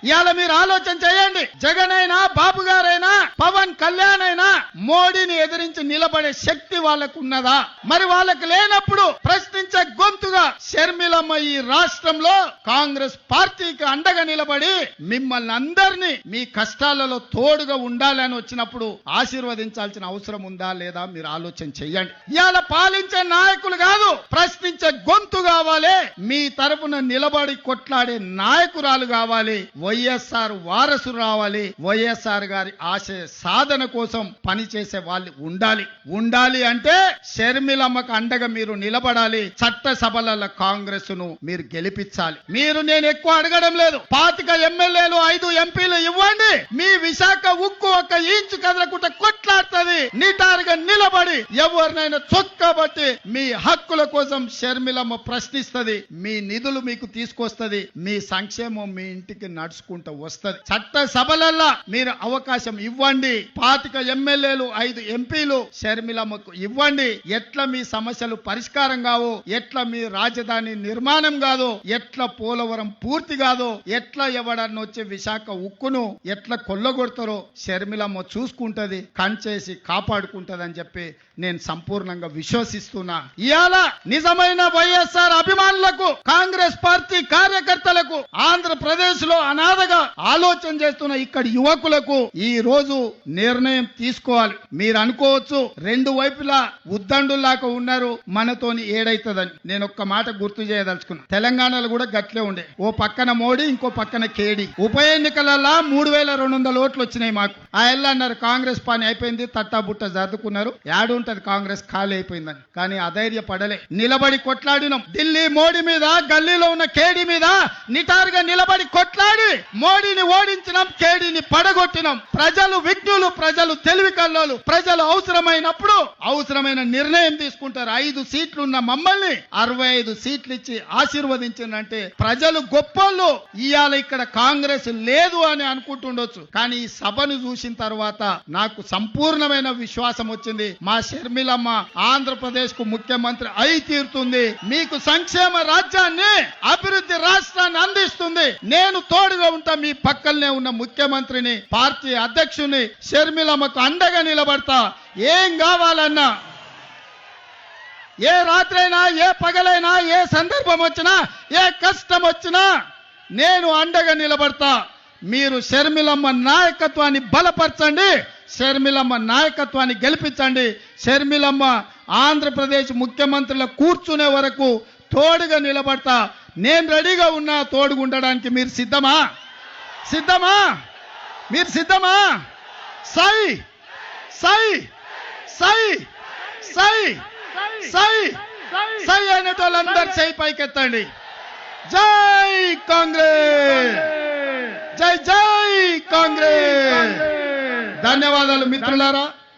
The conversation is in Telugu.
ఇవాళ మీరు ఆలోచన చేయండి. జగన్ అయినా, బాబు గారైనా, పవన్ కళ్యాణ్ అయినా మోడీని ఎదిరించి నిలబడే శక్తి వాళ్ళకు ఉన్నదా? మరి వాళ్ళకు లేనప్పుడు ప్రశ్నించే గొంతుగా షర్మిలమ్మ ఈ రాష్ట్రంలో కాంగ్రెస్ పార్టీకి అండగా నిలబడి మిమ్మల్ని అందరినీ మీ కష్టాలలో తోడుగా ఉండాలని వచ్చినప్పుడు ఆశీర్వదించాల్సిన అవసరం ఉందా లేదా మీరు ఆలోచన చెయ్యండి. ఇవాళ పాలించే నాయకులు కాదు, ప్రశ్నించే గొంతు కావాలి. మీ తరపున నిలబడి కొట్లాడే నాయకురాలు కావాలి. వైఎస్ఆర్ వారసు రావాలి. వైఎస్ఆర్ గారి ఆశయ సాధన కోసం పనిచేసే వాళ్ళు ఉండాలి అంటే షర్మిలమ్మకు అండగా మీరు నిలబడాలి. చట్టసభల కాంగ్రెస్ ను మీరు గెలిపించాలి. నేను ఎక్కువ అడగడం లేదు. 25 ఎమ్మెల్యేలు 5 ఎంపీలు ఇవ్వండి. మీ విశాఖ ఉక్కు ఒక ఇంచు కదలకుండా కొట్లాడుతుంది. నిటారుగా నిలబడి ఎవరినైనా చొక్కబట్టి మీ హక్కుల కోసం షర్మిలమ్మ ప్రశ్నిస్తుంది. మీ నిధులు మీకు తీసుకొస్తుంది. మీ సంక్షేమం మీ ఇంటికి నడుచుకుంటూ వస్తుంది. చట్ట సభలల్లో మీరు అవకాశం ఇవ్వండి. 25 ఎమ్మెల్యేలు 5 ఎంపీలు షర్మిలమ్మకు ఇవ్వండి. ఎట్లా మీ సమస్యలు పరిష్కారం కావు, ఎట్లా మీ రాజధాని నిర్మాణం కాదు, ఎట్లా పోలవరం పూర్తి కాదు, ఎట్లా ఎవడన్నా వచ్చే విశాఖ ఉక్కును ఎట్లా కొల్లగొడతారో షర్మిలమ్మ చూసుకుంటది, కంచేసి కాపాడుకుంటది అని చెప్పి నేను సంపూర్ణంగా విశ్వసిస్తున్నా. ఇవాళ నిజమైన వైఎస్ఆర్ అభిమానులకు, కాంగ్రెస్ పార్టీ కార్యకర్తలకు, ఆంధ్రప్రదేశ్ లో అనాథగా ఆలోచన చేస్తున్న ఇక్కడ యువకులకు ఈ రోజు నిర్ణయం తీసుకోవాలి. మీరు అనుకోవచ్చు రెండు వైపులా ఉద్దండులాగా ఉన్నారు, మనతోని ఏడైతుందని. నేను ఒక్క మాట గుర్తు చేయదలుచుకున్నా. తెలంగాణలో కూడా గట్లే ఉండే. ఓ పక్కన మోడీ, ఇంకో పక్కన కేడీ. ఉప ఎన్నికలలో 3200 ఓట్లు వచ్చినాయి మాకు. ఆ ఎల్లు అన్నారు కాంగ్రెస్ పని అయిపోయింది, తట్టా బుట్ట జరుదుకున్నారు, యాడుంటది కాంగ్రెస్ ఖాళీ అయిపోయిందని. కానీ అధైర్య పడలే, నిలబడి కొట్లాడినాం. ఢిల్లీ మోడీ మీద, గల్లీలో ఉన్న కేడీ మీద నిటారుగా నిలబడి కొట్లాడి మోడీని ఓడించినాం, కేడీని పడగొట్టినాం. ప్రజలు విజ్ఞులు, ప్రజలు తెలివి కల్లోలు. ప్రజలు అవసరమైనప్పుడు అవసరమైన నిర్ణయం తీసుకుంటారు. 5 సీట్లు ఉన్న మమ్మల్ని 65 సీట్లు ఇచ్చి ఆశీర్వదించిందంటే ప్రజలు గొప్పోళ్ళు. ఇవాళ ఇక్కడ కాంగ్రెస్ లేదు అని అనుకుంటుండొచ్చు, కానీ ఈ సభను చూసిన తర్వాత నాకు సంపూర్ణమైన విశ్వాసం వచ్చింది. మా షర్మిలమ్మ ఆంధ్రప్రదేశ్ కు ముఖ్యమంత్రి అయి తీరుతుంది. మీకు సంక్షేమ రాజ్యాన్ని, అభివృద్ధి రాష్ట్రాన్ని అందిస్తుంది. నేను తోడుగా ఉంటా. మీ పక్కనే ఉన్న ముఖ్యమంత్రిని, పార్టీ అధ్యక్షుని షర్మిలమ్మకు అండగా నిలబడతా. ఏం కావాలన్నా, ఏ రాత్రైనా, ఏ పగలైనా, ఏ సందర్భం వచ్చినా, ఏ కష్టం వచ్చినా నేను అండగా నిలబడతా. మీరు షర్మిలమ్మ నాయకత్వాన్ని బలపరచండి, షర్మిలమ్మ నాయకత్వాన్ని గెలిపించండి. షర్మిలమ్మ ఆంధ్రప్రదేశ్ ముఖ్యమంత్రుల కూర్చునే వరకు తోడుగా నిలబడతా. నేను రెడీగా ఉన్నా తోడుగా ఉండడానికి. మీరు సిద్ధమా? మీరు సిద్ధమా? సై సై సై సై సై సై అనేటోళ్ళందరూ సై పైకెత్తండి. జై కాంగ్రెస్, జై జై కాంగ్రెస్. ధన్యవాదాలు మిత్రులారా.